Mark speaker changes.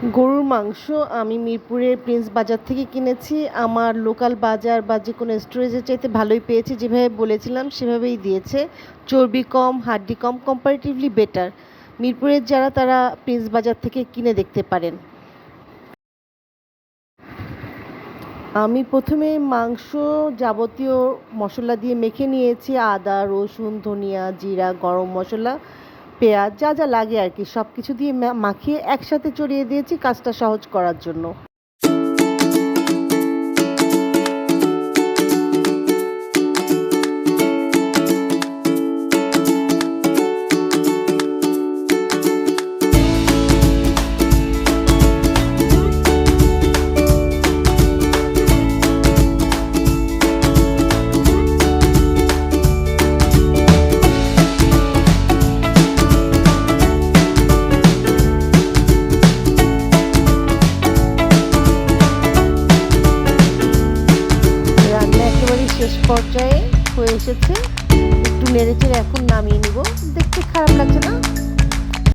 Speaker 1: গরুর মাংস আমি মিরপুরের প্রিন্স বাজার থেকে কিনেছি। আমার লোকাল বাজার বা যেকোনো স্টোরেজের চাইতে ভালোই পেয়েছি। যেভাবে বলেছিলাম সেভাবেই দিয়েছে। চর্বি কম, হাড্ডি কম, কম্পারেটিভলি বেটার। মিরপুরের যারা তারা প্রিন্স বাজার থেকে কিনে দেখতে পারেন। আমি প্রথমে মাংস যাবতীয় মশলা দিয়ে মেখে নিয়েছি। আদা, রসুন, ধনিয়া, জিরা, গরম মশলা, পেঁয়াজ যা যা লাগে আর কি সব কিছু দিয়ে মাখিয়ে একসাথে চড়িয়ে দিয়েছি কাজটা সহজ করার জন্য। রান্না একেবারেই শেষ পর্যায়ে হয়ে এসেছে। একটু নেড়েচেড়ে এখন নামিয়ে নিব। দেখতে খারাপ লাগছে না?